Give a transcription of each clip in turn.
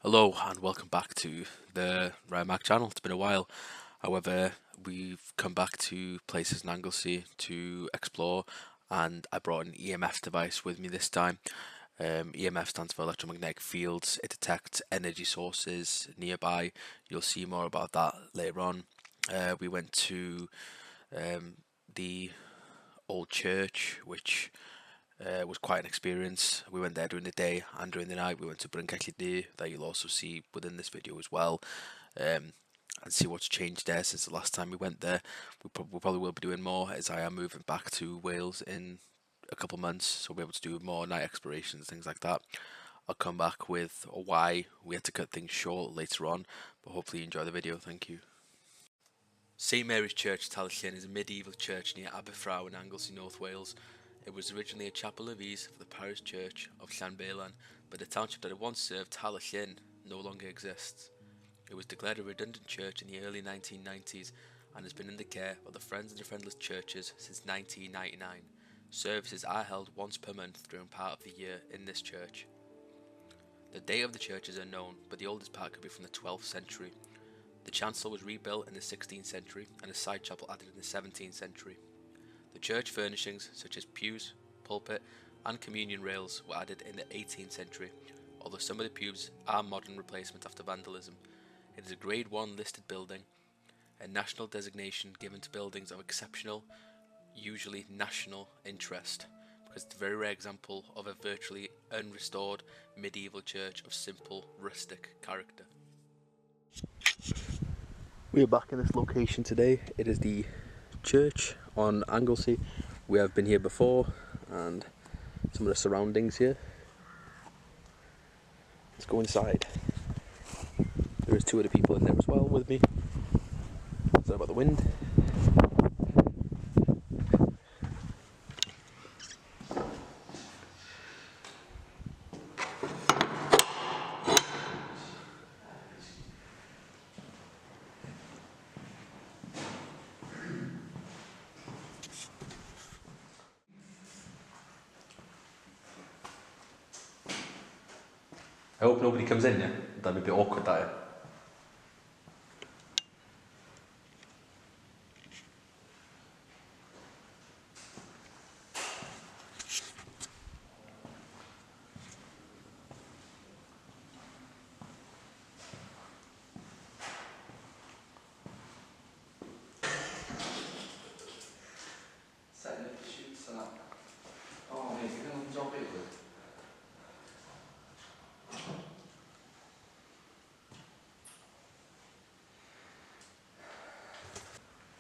Hello and welcome back to the Ryan Mac channel. It's been a while. However, we've come back to places in Anglesey to explore, and I brought an EMF device with me this time. EMF stands for electromagnetic fields. It detects energy sources nearby. You'll see more about that later on. We went to the old church, which was quite an experience. We went there during the day and during the night. We went to Bryn Celli that you'll also see within this video as well, and see what's changed there since the last time we went there. We probably will be doing more, as I am moving back to Wales in a couple months, so we'll be able to do more night explorations, things like that. I'll come back with why we had to cut things short later on, but hopefully you enjoy the video. Thank you. St Mary's Church, Talllyn, is a medieval church near Aberfraw in Anglesey, North Wales. It was originally a chapel of ease for the parish church of Llanbelan, but the township that it once served, Talllyn, no longer exists. It was declared a redundant church in the early 1990s and has been in the care of the Friends and Friendless Churches since 1999. Services are held once per month during part of the year in this church. The date of the church is unknown, but the oldest part could be from the 12th century. The chancel was rebuilt in the 16th century and a side chapel added in the 17th century. The church furnishings, such as pews, pulpit and communion rails, were added in the 18th century, although some of the pews are modern replacements after vandalism. It is a Grade 1 listed building, a national designation given to buildings of exceptional, usually national interest, because it's a very rare example of a virtually unrestored medieval church of simple, rustic character. We are back in this location today. It is the church on Anglesey. We have been here before, and some of the surroundings here. Let's go inside. There is two other people in there as well with me. Sorry about the wind. I hope nobody comes in, yeah? That'd be a bit awkward, that.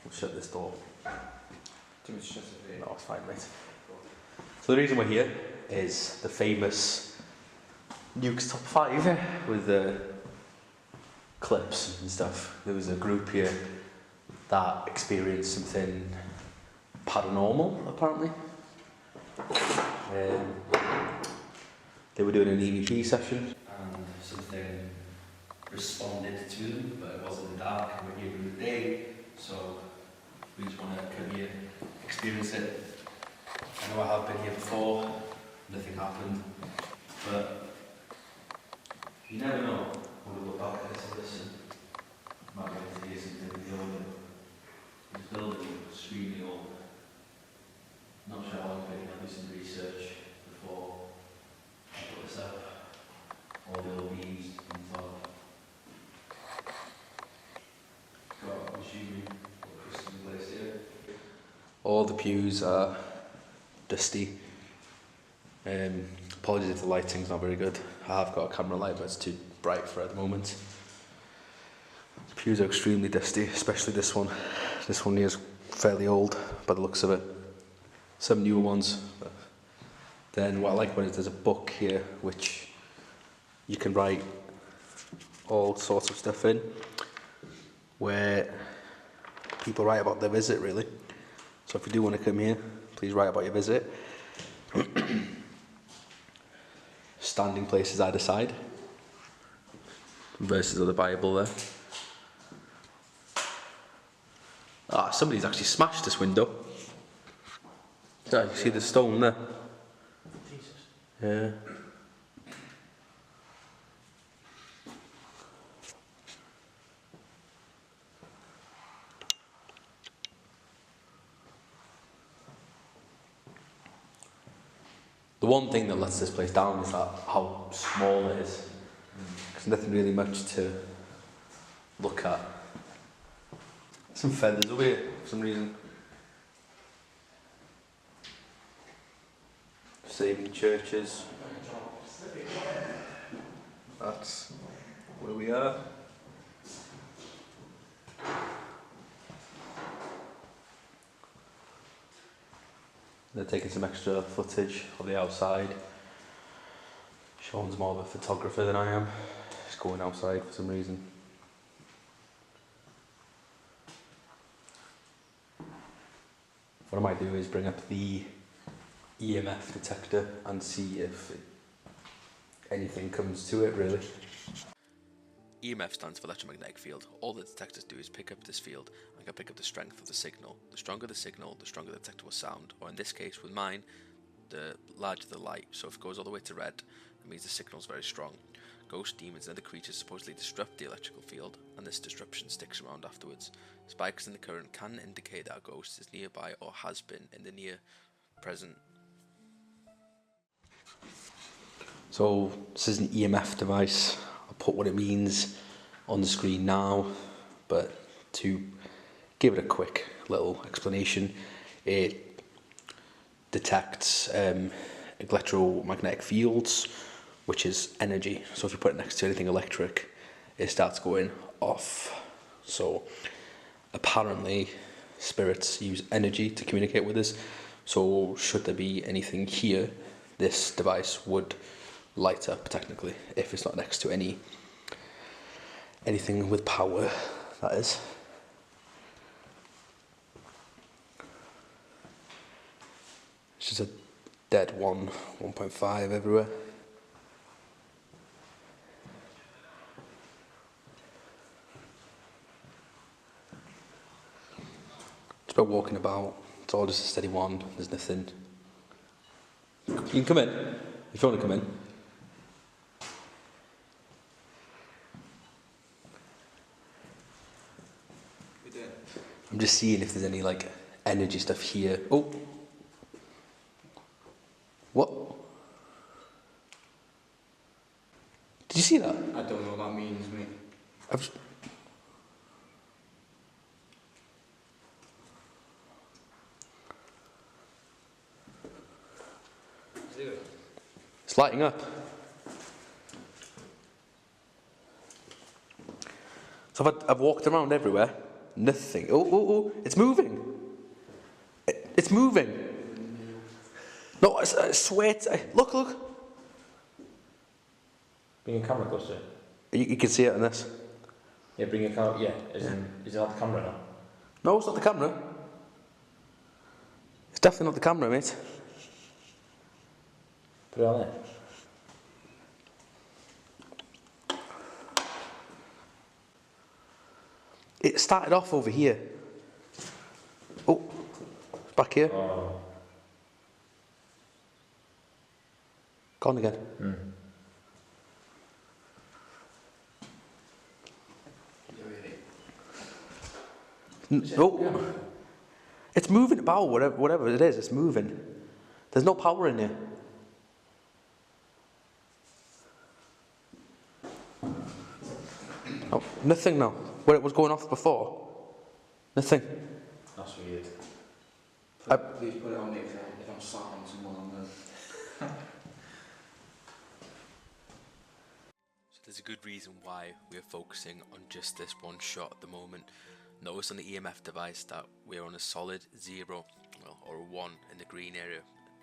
We'll shut this door. No, it's fine, mate. So the reason we're here is the famous Nuke's Top 5 with the clips and stuff. There was a group here that experienced something paranormal, apparently. They were doing an EVP session and something responded to them, but it wasn't in the dark and we're here in the day, so we just want to come here, experience it. I know I have been here before, nothing happened, but you never know when we look back at this and listen. Might be able to hear something in the building. This building is extremely old. Not sure how long it's been. I'll do some research before I put this up. All the old beams and thought. Got, I'm assuming, a Christian place here. All the pews are dusty. Apologies if the lighting's not very good. I have got a camera light, but it's too bright for it at the moment. The pews are extremely dusty, especially this one. This one here is fairly old by the looks of it. Some newer ones. But then what I like about it is there's a book here which you can write all sorts of stuff in, where people write about their visit, really. So if you do want to come here, please write about your visit. Standing places either side. Verses of the Bible there. Ah, somebody's actually smashed this window. Yeah, you see the stone there? Jesus. Yeah. The one thing that lets this place down is that how small it is. There's nothing really much to look at. Some feathers over here for some reason. Saving churches. That's where we are. They're taking some extra footage of the outside. Sean's more of a photographer than I am. He's going outside for some reason. What I might do is bring up the EMF detector and see if anything comes to it, really. EMF stands for electromagnetic field. All the detectors do is pick up this field and can pick up the strength of the signal. The stronger the signal, the stronger the detector will sound. Or in this case, with mine, the larger the light. So if it goes all the way to red, it means the signal is very strong. Ghosts, demons, and other creatures supposedly disrupt the electrical field, and this disruption sticks around afterwards. Spikes in the current can indicate that a ghost is nearby or has been in the near present. So this is an EMF device. I'll put what it means on the screen now, but to give it a quick little explanation, it detects electromagnetic fields, which is energy. So if you put it next to anything electric, it starts going off. So apparently spirits use energy to communicate with us. So should there be anything here, this device would light up technically, if it's not next to anything with power, that is. It's just a dead 1.5 everywhere. It's about walking about, it's all just a steady one, there's nothing. You can come in, if you want to come in. I'm just seeing if there's any like energy stuff here. Oh! What? Did you see that? I don't know what that means, mate. It's lighting up. So I've walked around everywhere. Nothing. Oh! It's moving. It's moving. No, I swear. Look. Bring your camera closer. You can see it on this. Yeah, bring your camera. Yeah, is it not the camera now? No, it's not the camera. It's definitely not the camera, mate. Put it on there. It started off over here. Oh, it's back here. Oh. Gone again. Oh, it's moving about, whatever it is, it's moving. There's no power in here. Oh, nothing now. Where it was going off before. Nothing. That's weird. Please put it on me if I'm sat on someone on the... So there's a good reason why we're focusing on just this one shot at the moment. Notice on the EMF device that we're on a solid 0, or a 1 in the green area,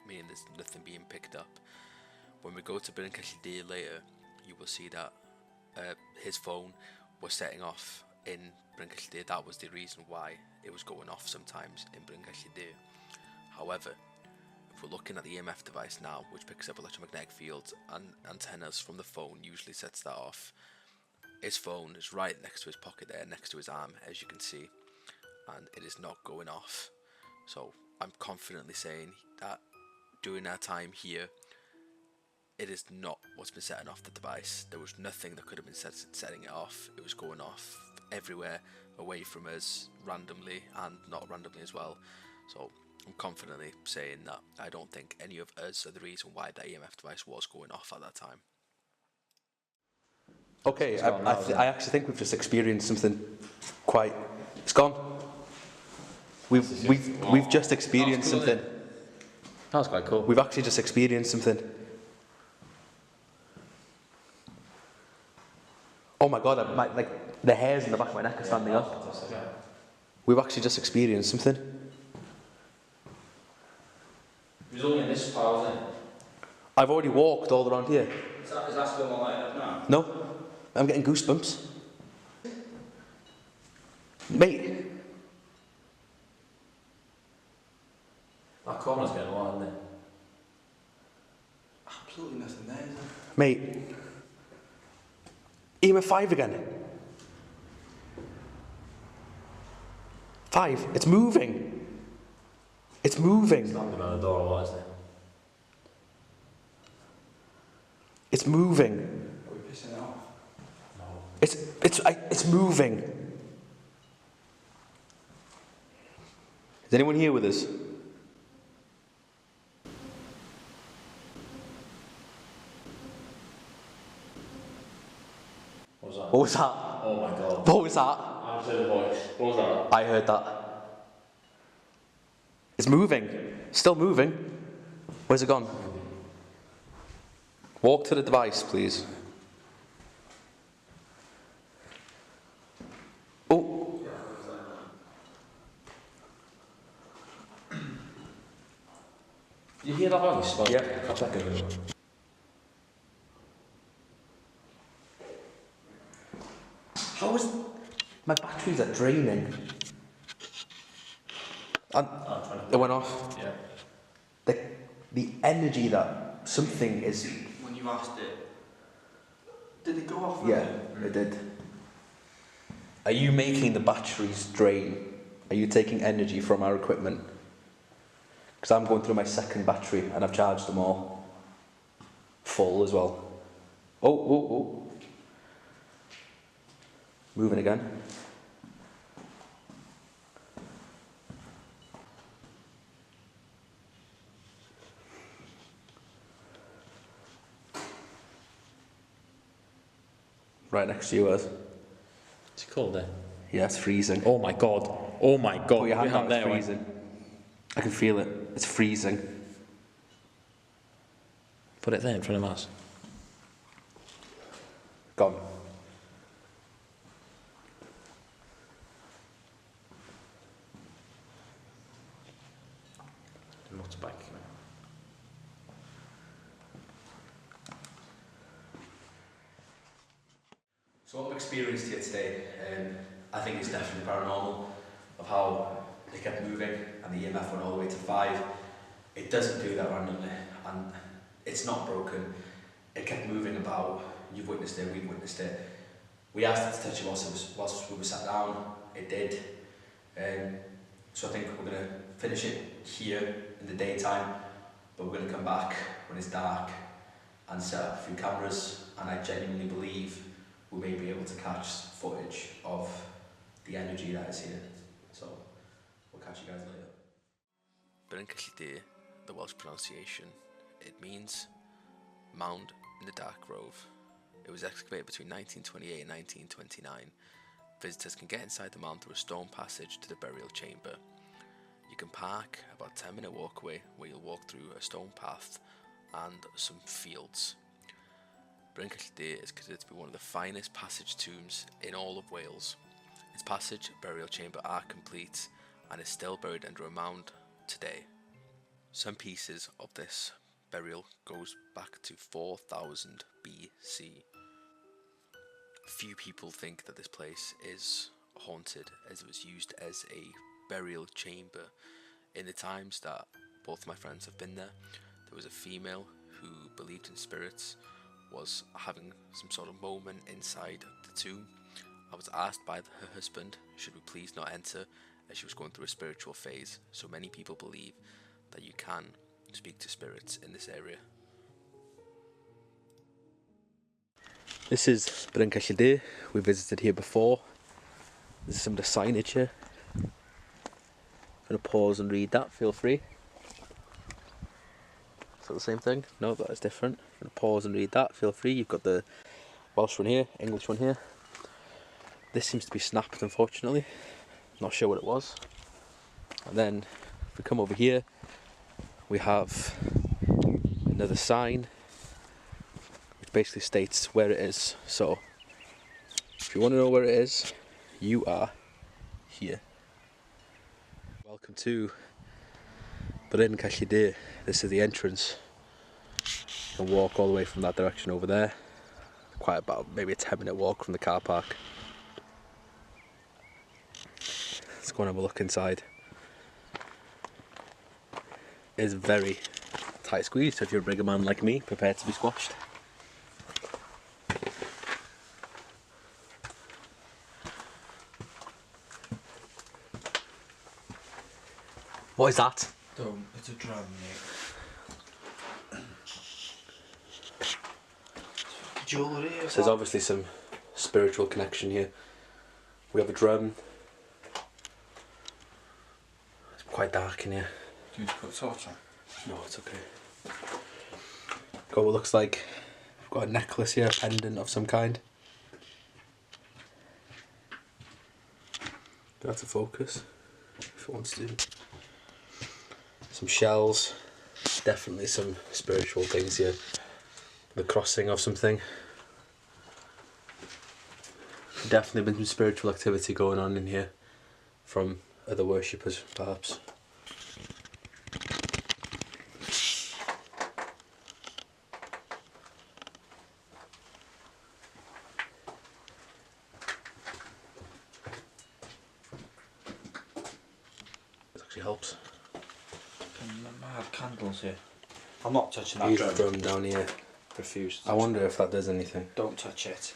meaning there's nothing being picked up. When we go to Bryn Cyllid later, you will see that his phone was setting off in Bryn Cyllid. That was the reason why it was going off sometimes in Bryn Cyllid. However, if we're looking at the EMF device now, which picks up electromagnetic fields and antennas from the phone, usually sets that off. His phone is right next to his pocket there, next to his arm, as you can see, and it is not going off. So I'm confidently saying that during our time here, it is not what's been setting off the device. There was nothing that could have been setting it off. It was going off everywhere, away from us, randomly and not randomly as well. So I'm confidently saying that I don't think any of us are the reason why that EMF device was going off at that time. Okay, I actually think we've just experienced something quite... It's gone. We've just experienced something. That was quite cool. We've actually just experienced something. Oh my god, like the hairs in the back of my neck are standing up. We've actually just experienced something. It was only in this part, wasn't it? I've already walked all around here. Is that still not lighting up now? No, I'm getting goosebumps. Mate, That corner's getting light, isn't it? Absolutely nothing there, is there? mate. EMF 5 again. 5, it's moving. It's moving. Standing by the door a lot, isn't it? It's moving. Are we pissing it off? No. It's moving. Is anyone here with us? What was that? What was that? Oh my god. What was that? I heard a voice. What was that? I heard that. It's moving. Still moving. Where's it gone? Walk to the device, please. Oh. Did you hear that voice? Well, Yeah. I'll check it. How is... My batteries are draining. And it went off. Yeah. The energy that something is... When you asked it, did it go off? Yeah, it did. Are you making the batteries drain? Are you taking energy from our equipment? Because I'm going through my second battery and I've charged them all. Full as well. Oh. Moving again. Right next to you, us. It's cold there. Yeah, it's freezing. Oh my god. Oh my god. Put your hand out, it's there, freezing. I can feel it. It's freezing. Put it there in front of us. Gone. The motorbike. So what I've experienced here today, I think it's definitely paranormal, of how they kept moving and the EMF went all the way to 5. It doesn't do that randomly, and it's not broken. It kept moving about. You've witnessed it, we've witnessed it. We asked it to touch it whilst we were sat down. It did. So I think we're going to finish it here in the daytime, but we're going to come back when it's dark and set up a few cameras, and I genuinely believe we may be able to catch footage of the energy that is here. So we'll catch you guys later. Bryn Cyllid, the Welsh pronunciation, it means mound in the dark grove. It was excavated between 1928 and 1929. Visitors can get inside the mound through a stone passage to the burial chamber. You can park about 10-minute walk away where you'll walk through a stone path and some fields. Bryn Cyllid is considered to be one of the finest passage tombs in all of Wales. Its passage, burial chamber are complete and is still buried under a mound today. Some pieces of this burial goes back to 4000 BC. Few people think that this place is haunted, as it was used as a burial chamber. In the times that both my friends have been there was a female who believed in spirits, was having some sort of moment inside the tomb. I was asked by her husband, should we please not enter, as she was going through a spiritual phase. So many people believe that you can speak to spirits in this area. This is Bryn Cyllid. We visited here before. This is some of the signage here. going to pause and read that, feel free. Is that the same thing? No, that is different. I'm going to pause and read that, feel free. You've got the Welsh one here, English one here. This seems to be snapped, unfortunately. Not sure what it was. And then if we come over here, we have another sign which basically states where it is. So if you want to know where it is, you are here. Welcome to Bryn Cellidir. This is the entrance. You can walk all the way from that direction over there. Quite about maybe a 10-minute walk from the car park. Let's go and have a look inside. It's very tight squeeze, so if you're a bigger man like me, prepare to be squashed. What is that? It's a drum, mate. Jewellery. So there's obviously some spiritual connection here. We have a drum. It's quite dark in here. Do you need to put torch on? No, it's okay. Got what looks like, we've got a necklace here, a pendant of some kind. That's a focus, if it wants to. Some shells, definitely some spiritual things here. The crossing of something. Definitely been some spiritual activity going on in here from other worshippers, perhaps. Helps. I have candles here. I'm not touching that Huge drum. drum down here. Refuse. I wonder if that does anything. Don't touch it.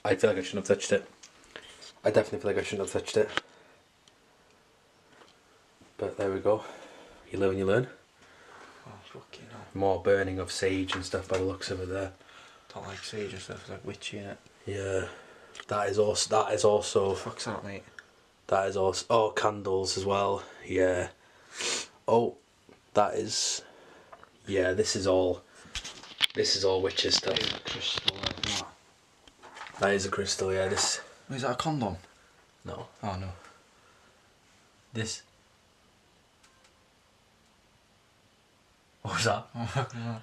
I feel like I shouldn't have touched it. I definitely feel like I shouldn't have touched it. But there we go. You live and you learn. Oh, fucking hell. More burning of sage and stuff by the looks of it there. Don't like sage and stuff, it's like witchy in it. Yeah. That is also Fuck's that, mate? That is also, oh, candles as well, yeah. Oh, that is, yeah, this is all witches stuff. That is a crystal, like that. That is a crystal, yeah, this. Is that a condom? No. Oh no. This. What was that?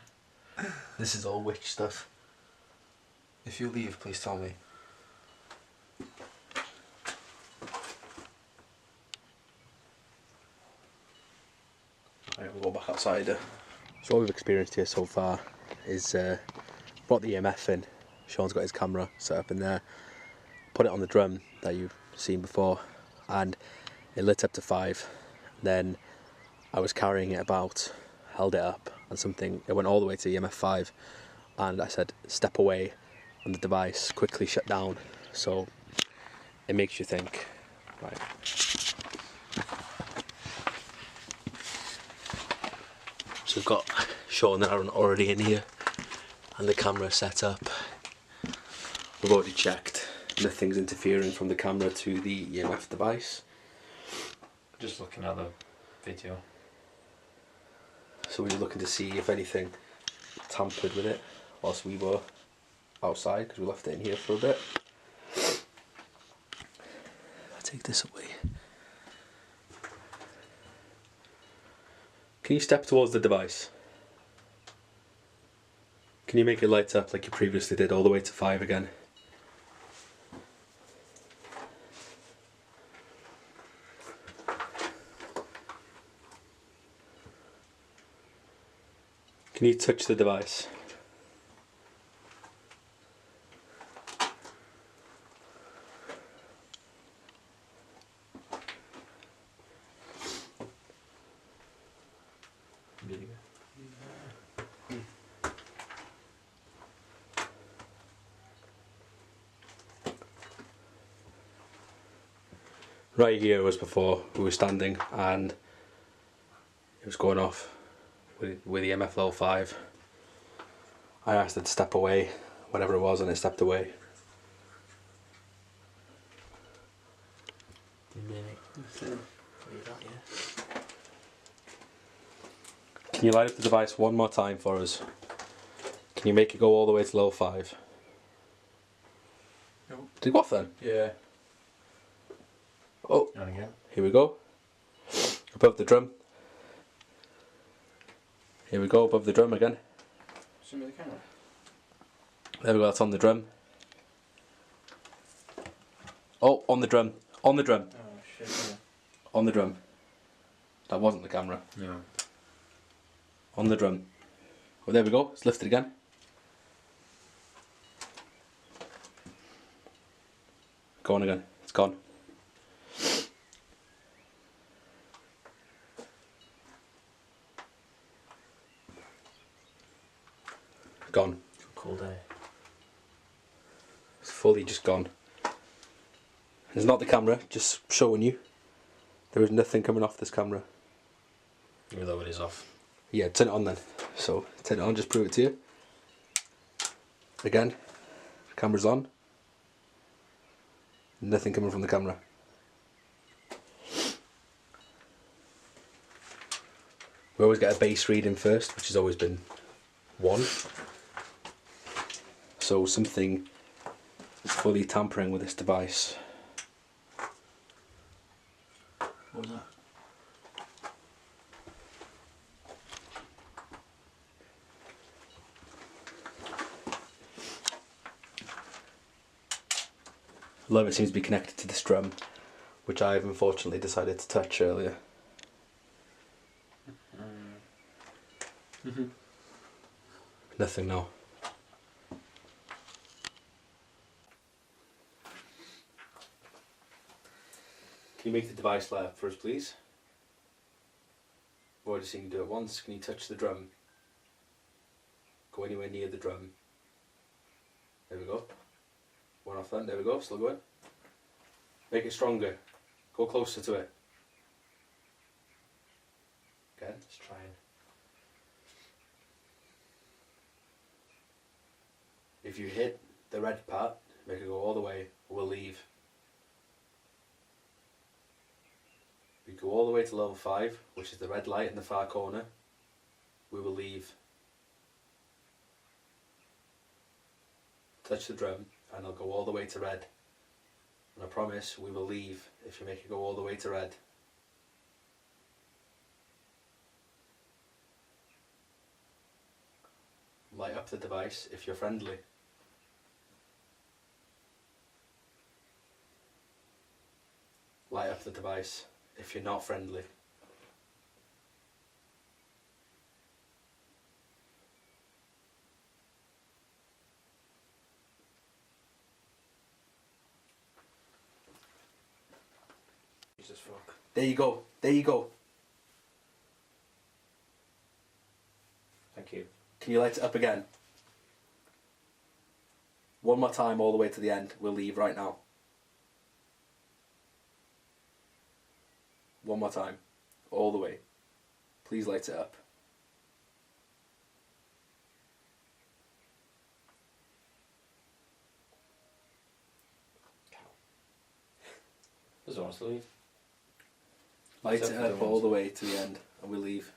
This is all witch stuff. If you leave, please tell me. Right, we'll go back outside. So what we've experienced here so far is brought the EMF in. Sean's got his camera set up in there, put it on the drum that you've seen before, and it lit up to 5. Then I was carrying it about, held it up, and it went all the way to EMF 5, and I said step away, and the device quickly shut down. So it makes you think, right. So we've got Sean and Aaron already in here and the camera set up. We've already checked, nothing's interfering from the camera to the EMF device. Just looking at the video. So we were looking to see if anything tampered with it whilst we were outside, because we left it in here for a bit. I'll take this away. Can you step towards the device? Can you make it light up like you previously did, all the way to 5 again? Can you touch the device? Right here was before we were standing and it was going off with the EMF level 5. I asked it to step away, whatever it was, and it stepped away. Can you light up the device one more time for us? Can you make it go all the way to level 5? No. Did it go off then? Yeah. Oh, And again. here we go. Above the drum. Here we go, above the drum again. Show me the camera. There we go, that's on the drum. Oh, on the drum. On the drum. Oh shit, yeah. On the drum. That wasn't the camera. No. On the drum. Oh, there we go, it's lifted again. Go on again, it's gone. Gone. Cool day. It's fully just gone. It's not the camera, just showing you. There is nothing coming off this camera. Even though it is off. Yeah, turn it on then. So, turn it on, just prove it to you. Again, camera's on. Nothing coming from the camera. We always get a base reading first, which has always been 1. So something is fully tampering with this device. What was that? A lot of it seems to be connected to this drum, which I've unfortunately decided to touch earlier. Nothing now. Can you make the device light up for us, please? I've already seen you do it once. Can you touch the drum? Go anywhere near the drum. There we go. One off then, there we go, still going. Make it stronger. Go closer to it. Again. Just trying. If you hit the red part, make it go all the way, we'll leave. We go all the way to level 5, which is the red light in the far corner, we will leave. Touch the drum and it'll go all the way to red. And I promise we will leave if you make it go all the way to red. Light up the device if you're friendly. Light up the device if you're not friendly. Jesus fuck. There you go, there you go. Thank you. Can you light it up again? One more time all the way to the end, we'll leave right now. One more time, all the way. Please light it up. Doesn't want us to leave. Light Light it up up the all ones. the way to the end and we'll leave.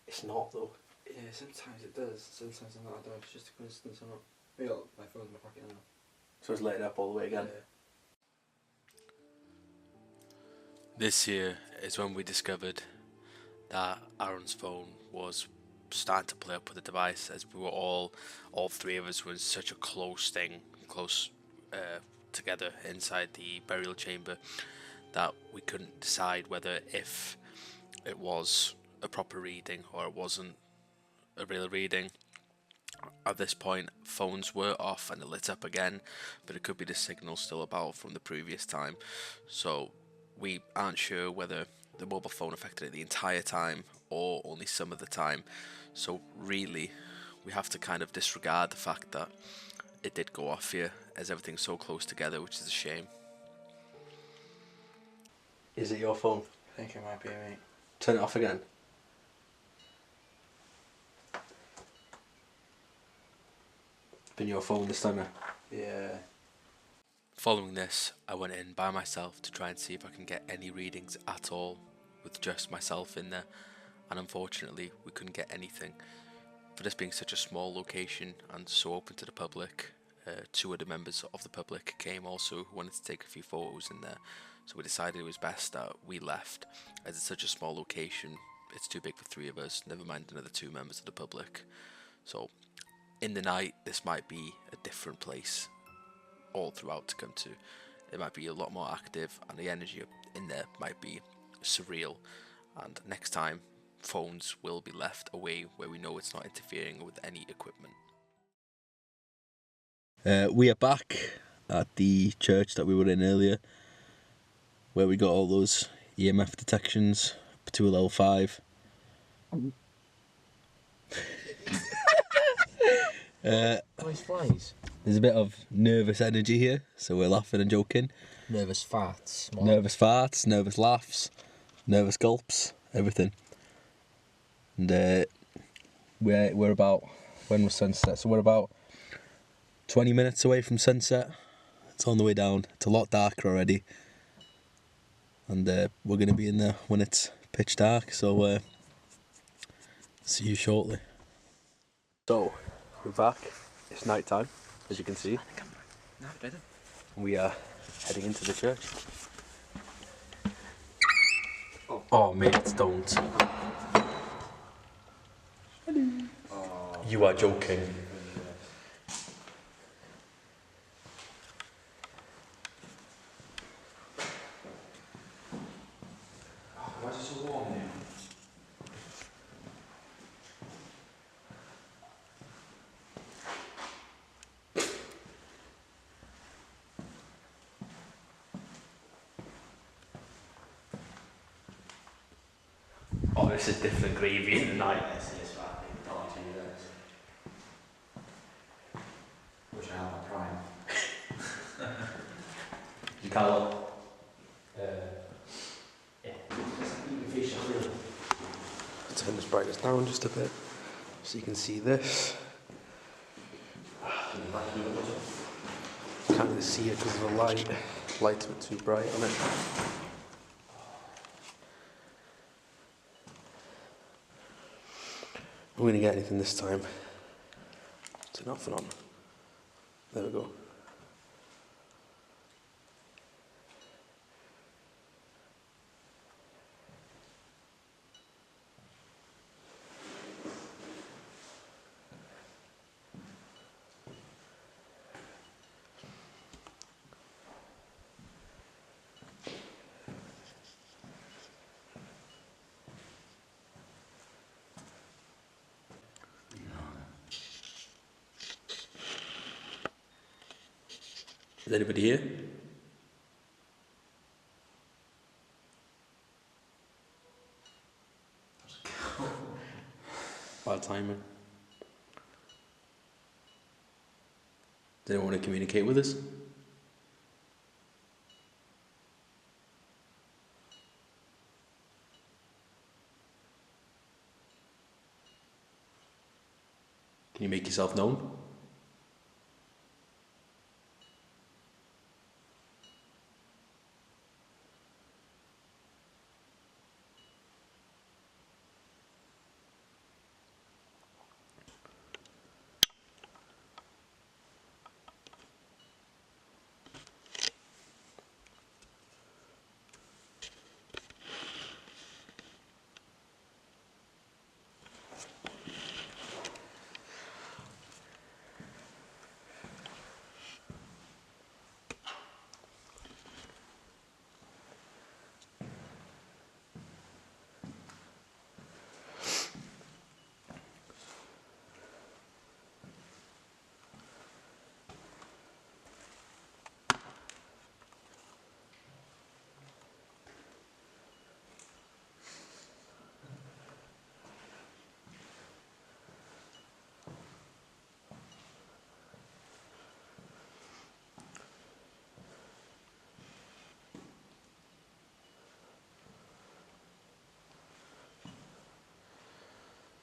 It's not though. Yeah, sometimes it does. Sometimes I'm not. I don't know if it's just a coincidence or not. Maybe I'll, my phone's in my pocket now. So it's lit up all the way again. This year is when we discovered that Aaron's phone was starting to play up with the device, as we were all 3 of us were in such a close together inside the burial chamber that we couldn't decide whether if it was a proper reading or it wasn't a real reading. At this point, phones were off and it lit up again, but it could be the signal still about from the previous time. So we aren't sure whether the mobile phone affected it the entire time or only some of the time. So really, we have to kind of disregard the fact that it did go off here, as everything's so close together, which is a shame. Is it your phone? I think it might be, mate. Turn it off again. Been your phone this time, Yeah. Following this, I went in by myself to try and see if I can get any readings at all with just myself in there, and unfortunately we couldn't get anything. For this being such a small location and so open to the public, two other members of the public came also who wanted to take a few photos in there, so we decided it was best that we left. As it's such a small location, it's too big for three of us, never mind another two members of the public. So in the night, this might be a different place all throughout to come to. It might be a lot more active, and the energy in there might be surreal. And next time, phones will be left away where we know it's not interfering with any equipment. We are back at the church that we were in earlier, where we got all those EMF detections to a level 5. Nice flies. There's a bit of nervous energy here, so we're laughing and joking. Nervous farts. Nervous farts, nervous laughs, nervous gulps, everything. And we're about, when was sunset? So we're about 20 minutes away from sunset. It's on the way down. It's a lot darker already. And we're going to be in there when it's pitch dark, so see you shortly. So, we're back. It's night time, as you can see. We are heading into the church. Oh, mate, don't. You are joking. Why is it so warm now? Oh, this is different gravy in the night. Wish I had my prime. You can't look. Turn this brightness down just a bit so you can see this. Can't really see it because of the light. Light's a bit too bright on it. We're going to get anything this time. Turn off and on. There we go. Is anybody here? Bad timing. Does anyone want to communicate with us? Can you make yourself known?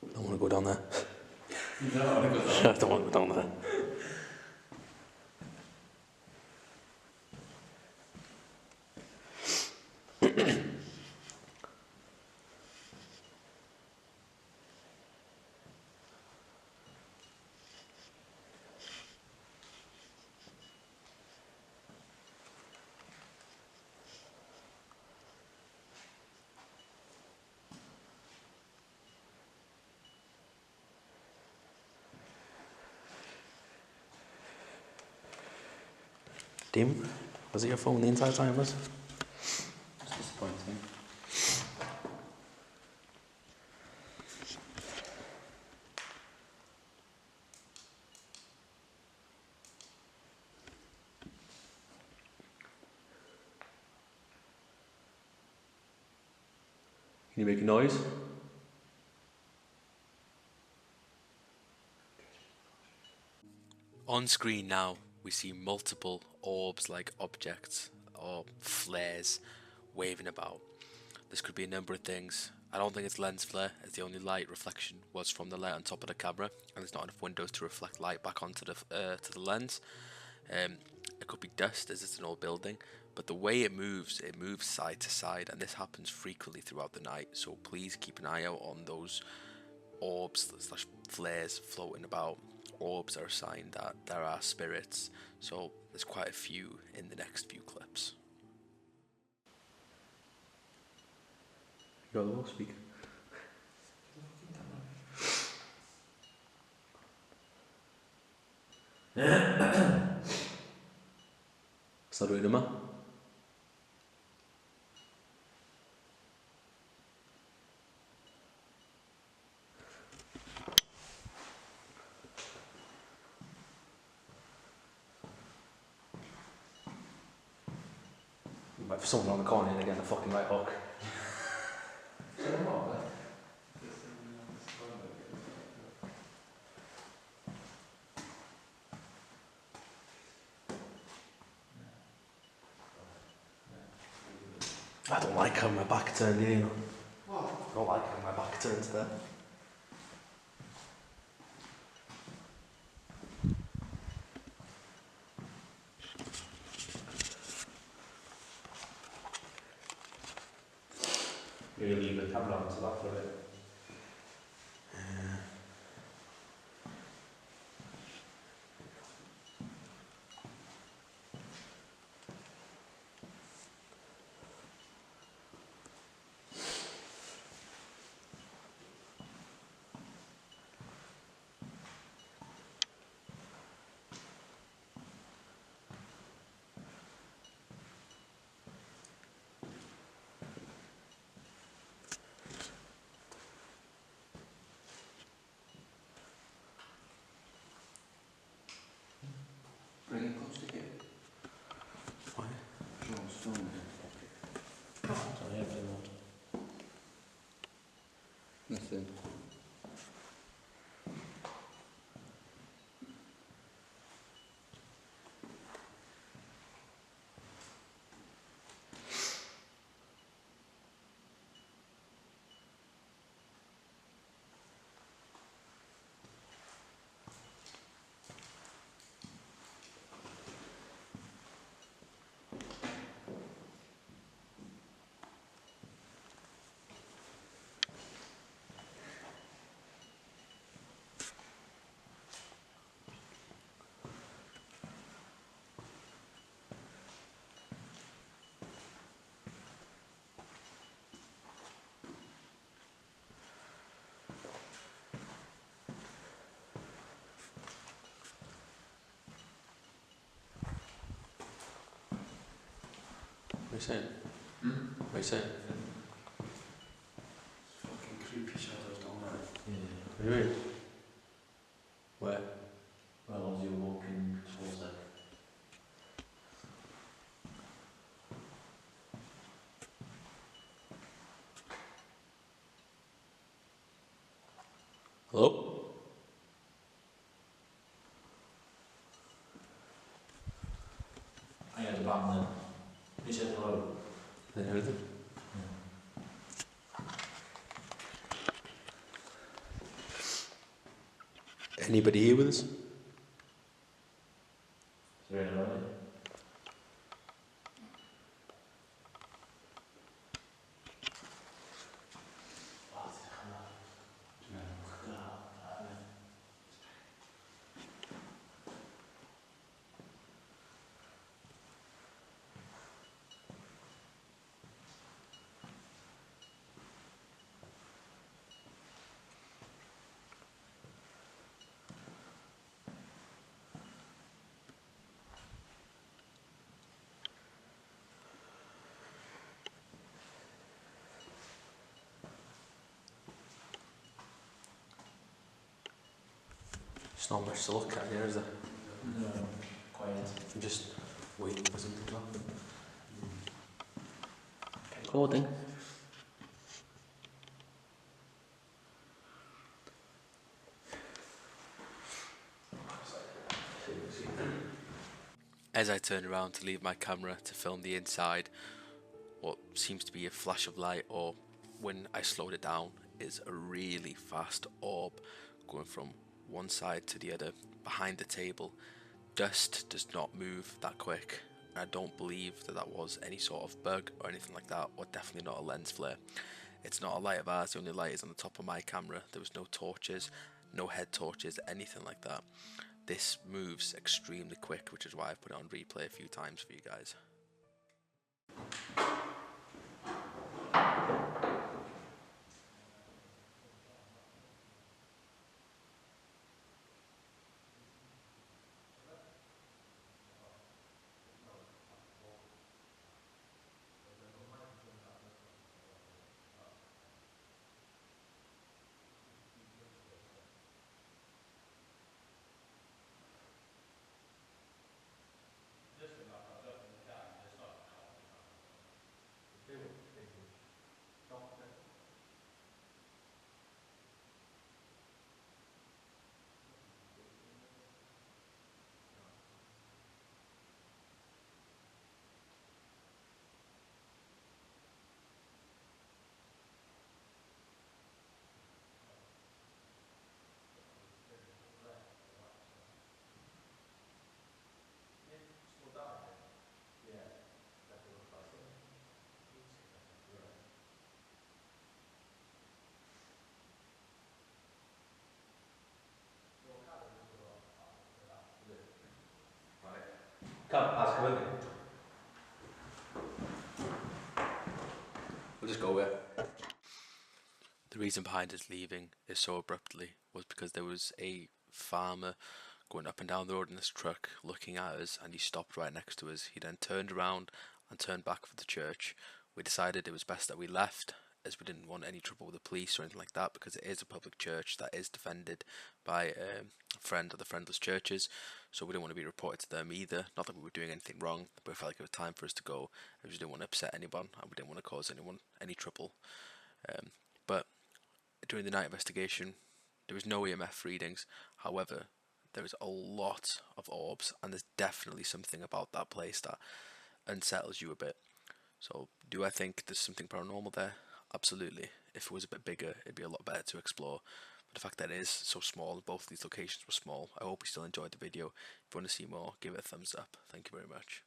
I don't want to go down there. You don't want to go I don't want to go down there. Dim, was it your phone the entire time, was? It's disappointing. Can you make a noise? On screen now, we see multiple orbs-like objects or flares waving about. This could be a number of things. I don't think it's lens flare, as the only light reflection was from the light on top of the camera, and there's not enough windows to reflect light back onto the lens. It could be dust, as it's an old building, but the way it moves side to side, and this happens frequently throughout the night. So please keep an eye out on those orbs slash flares floating about. Orbs are a sign that there are spirits, so there's quite a few in the next few clips. You got the wall speaker. Sledujeme doma? Wait for someone around the corner and again the fucking right hook. I don't like having my back turned here, you know. What? I don't like having my back turned to there. You leave the camera on to that for a bit. Bring a club stick in. Why? Sean's phone. Sorry, everything won't. Nothing. What are you saying? What are you saying? Fucking creepy shadows, don't they? What do you mean? Where? Well, as you're walking towards it. Hello? I had a bang then. He said hello. Is there anything? Anybody here with us? Is there anybody? There's not much to look at here, is there? No, quiet. I'm just waiting for something to happen. Recording. As I turned around to leave my camera to film the inside, what seems to be a flash of light, or when I slowed it down, is a really fast orb going from one side to the other behind the table. Dust does not move that quick. I don't believe that that was any sort of bug or anything like that, or definitely not a lens flare. It's not a light of ours, the only light is on the top of my camera. There was no torches, no head torches, anything like that. This moves extremely quick, which is why I've put it on replay a few times for you guys. Come, ask with me. We'll just go with it. The reason behind us leaving is so abruptly was because there was a farmer going up and down the road in this truck looking at us, and he stopped right next to us. He then turned around and turned back for the church. We decided it was best that we left, as we didn't want any trouble with the police or anything like that, because it is a public church that is defended by a friend of the Friendless Churches, so we didn't want to be reported to them either. Not that we were doing anything wrong, but it felt like it was time for us to go. We just didn't want to upset anyone, and we didn't want to cause anyone any trouble. But during the night investigation, there was no EMF readings. However, there was a lot of orbs, and there's definitely something about that place that unsettles you a bit. So, do I think there's something paranormal there? Absolutely. If it was a bit bigger, it'd be a lot better to explore. But the fact that it is so small, both these locations were small, I hope you still enjoyed the video. If you want to see more, give it a thumbs up. Thank you very much.